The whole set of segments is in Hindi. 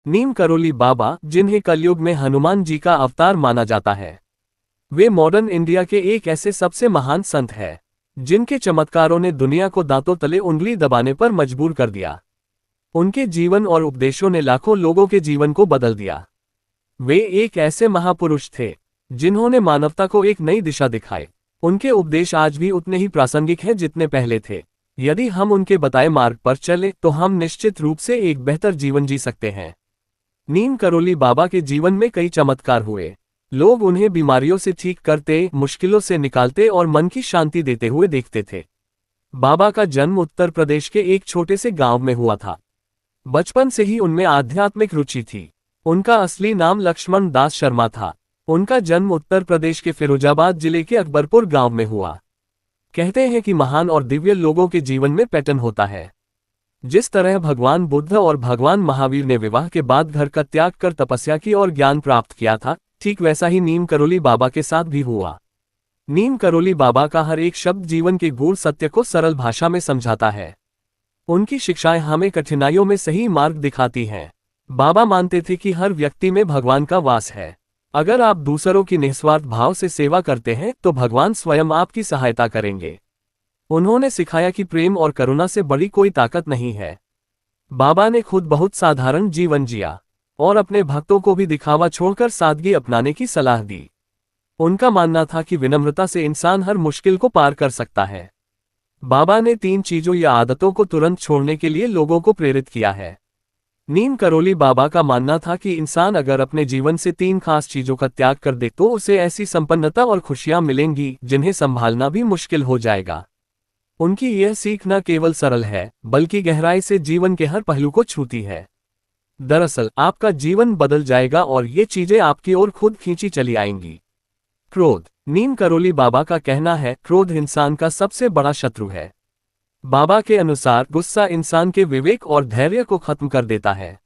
नीम करोली बाबा, जिन्हें कलयुग में हनुमान जी का अवतार माना जाता है, वे मॉडर्न इंडिया के एक ऐसे सबसे महान संत हैं, जिनके चमत्कारों ने दुनिया को दांतों तले उंगली दबाने पर मजबूर कर दिया। उनके जीवन और उपदेशों ने लाखों लोगों के जीवन को बदल दिया। वे एक ऐसे महापुरुष थे, जिन्होंने मानवता को एक नई दिशा दिखाई। उनके उपदेश आज भी उतने ही प्रासंगिक हैं जितने पहले थे। यदि हम उनके बताए मार्ग पर चलें तो हम निश्चित रूप से एक बेहतर जीवन जी सकते हैं। नीम करोली बाबा के जीवन में कई चमत्कार हुए। लोग उन्हें बीमारियों से ठीक करते, मुश्किलों से निकालते और मन की शांति देते हुए देखते थे। बाबा का जन्म उत्तर प्रदेश के एक छोटे से गांव में हुआ था। बचपन से ही उनमें आध्यात्मिक रुचि थी। उनका असली नाम लक्ष्मण दास शर्मा था। उनका जन्म उत्तर प्रदेश के फिरोजाबाद जिले के अकबरपुर गांव में हुआ। कहते हैं कि महान और दिव्य लोगों के जीवन में पैटर्न होता है। जिस तरह भगवान बुद्ध और भगवान महावीर ने विवाह के बाद घर का त्याग कर तपस्या की और ज्ञान प्राप्त किया था, ठीक वैसा ही नीम करोली बाबा के साथ भी हुआ। नीम करोली बाबा का हर एक शब्द जीवन के गूढ़ सत्य को सरल भाषा में समझाता है। उनकी शिक्षाएं हमें कठिनाइयों में सही मार्ग दिखाती हैं। बाबा मानते थे कि हर व्यक्ति में भगवान का वास है। अगर आप दूसरों की निस्वार्थ भाव से सेवा करते हैं तो भगवान स्वयं आपकी सहायता करेंगे। उन्होंने सिखाया कि प्रेम और करुणा से बड़ी कोई ताकत नहीं है। बाबा ने खुद बहुत साधारण जीवन जिया और अपने भक्तों को भी दिखावा छोड़कर सादगी अपनाने की सलाह दी। उनका मानना था कि विनम्रता से इंसान हर मुश्किल को पार कर सकता है। बाबा ने 3 चीजों या आदतों को तुरंत छोड़ने के लिए लोगों को प्रेरित किया है। नीम करोली बाबा का मानना था कि इंसान अगर अपने जीवन से 3 खास चीजों का त्याग कर दे तो उसे ऐसी संपन्नता और खुशियां मिलेंगी जिन्हें संभालना भी मुश्किल हो जाएगा। उनकी यह सीख न केवल सरल है बल्कि गहराई से जीवन के हर पहलू को छूती है। दरअसल आपका जीवन बदल जाएगा और ये चीजें आपकी ओर खुद खींची चली आएंगी। क्रोध। नीम करोली बाबा का कहना है, क्रोध इंसान का सबसे बड़ा शत्रु है। बाबा के अनुसार गुस्सा इंसान के विवेक और धैर्य को खत्म कर देता है।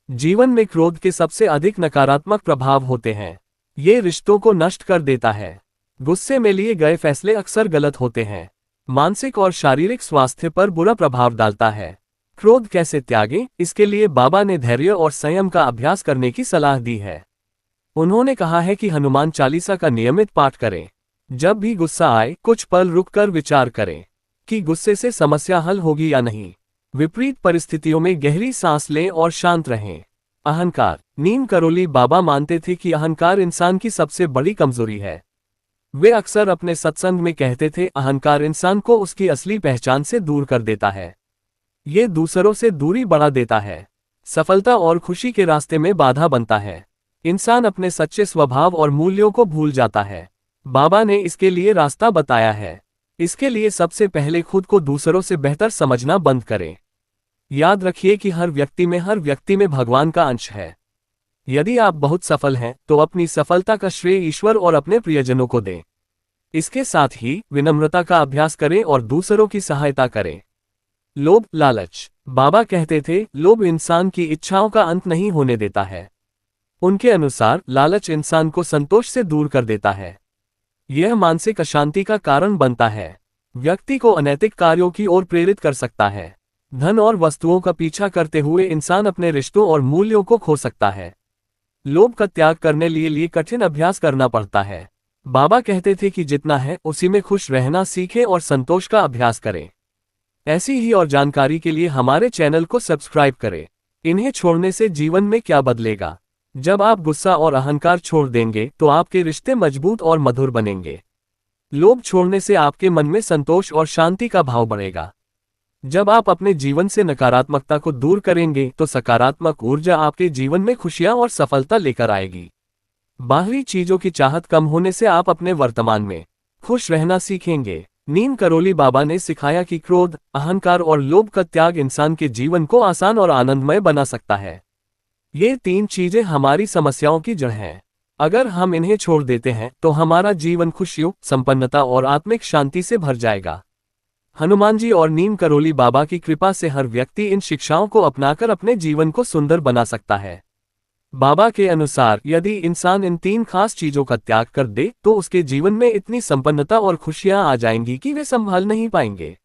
जीवन में क्रोध के सबसे अधिक नकारात्मक प्रभाव होते हैं। ये रिश्तों को नष्ट कर देता है। गुस्से में लिए गए फैसले अक्सर गलत होते हैं। मानसिक और शारीरिक स्वास्थ्य पर बुरा प्रभाव डालता है। क्रोध कैसे त्यागें, इसके लिए बाबा ने धैर्य और संयम का अभ्यास करने की सलाह दी है। उन्होंने कहा है कि हनुमान चालीसा का नियमित पाठ करें। जब भी गुस्सा आए कुछ पल रुककर विचार करें कि गुस्से से समस्या हल होगी या नहीं। विपरीत परिस्थितियों में गहरी सांस लें और शांत रहें। अहंकार। नीम करोली बाबा मानते थे कि अहंकार इंसान की सबसे बड़ी कमजोरी है। वे अक्सर अपने सत्संग में कहते थे, अहंकार इंसान को उसकी असली पहचान से दूर कर देता है। ये दूसरों से दूरी बढ़ा देता है, सफलता और खुशी के रास्ते में बाधा बनता है। इंसान अपने सच्चे स्वभाव और मूल्यों को भूल जाता है। बाबा ने इसके लिए रास्ता बताया है। इसके लिए सबसे पहले खुद को दूसरों से बेहतर समझना बंद करें। याद रखिए कि हर व्यक्ति में भगवान का अंश है। यदि आप बहुत सफल हैं तो अपनी सफलता का श्रेय ईश्वर और अपने प्रियजनों को दें। इसके साथ ही विनम्रता का अभ्यास करें और दूसरों की सहायता करें। लोभ, लालच। बाबा कहते थे, लोभ इंसान की इच्छाओं का अंत नहीं होने देता है। उनके अनुसार लालच इंसान को संतोष से दूर कर देता है। यह मानसिक अशांति का कारण बनता है। व्यक्ति को अनैतिक कार्यों की ओर प्रेरित कर सकता है। धन और वस्तुओं का पीछा करते हुए इंसान अपने रिश्तों और मूल्यों को खो सकता है। लोभ का त्याग करने लिए कठिन अभ्यास करना पड़ता है। बाबा कहते थे कि जितना है उसी में खुश रहना सीखें और संतोष का अभ्यास करें। ऐसी ही और जानकारी के लिए हमारे चैनल को सब्सक्राइब करें। इन्हें छोड़ने से जीवन में क्या बदलेगा? जब आप गुस्सा और अहंकार छोड़ देंगे तो आपके रिश्ते मजबूत और मधुर बनेंगे। लोभ छोड़ने से आपके मन में संतोष और शांति का भाव बढ़ेगा। जब आप अपने जीवन से नकारात्मकता को दूर करेंगे तो सकारात्मक ऊर्जा आपके जीवन में खुशियां और सफलता लेकर आएगी। बाहरी चीजों की चाहत कम होने से आप अपने वर्तमान में खुश रहना सीखेंगे। नीम करोली बाबा ने सिखाया कि क्रोध, अहंकार और लोभ का त्याग इंसान के जीवन को आसान और आनंदमय बना सकता है। ये 3 चीजें हमारी समस्याओं की जड़ हैं। अगर हम इन्हें छोड़ देते हैं तो हमारा जीवन खुशियों, संपन्नता और आत्मिक शांति से भर जाएगा। हनुमान जी और नीम करोली बाबा की कृपा से हर व्यक्ति इन शिक्षाओं को अपनाकर अपने जीवन को सुंदर बना सकता है। बाबा के अनुसार यदि इंसान इन 3 खास चीजों का त्याग कर दे तो उसके जीवन में इतनी संपन्नता और खुशियां आ जाएंगी कि वे संभाल नहीं पाएंगे।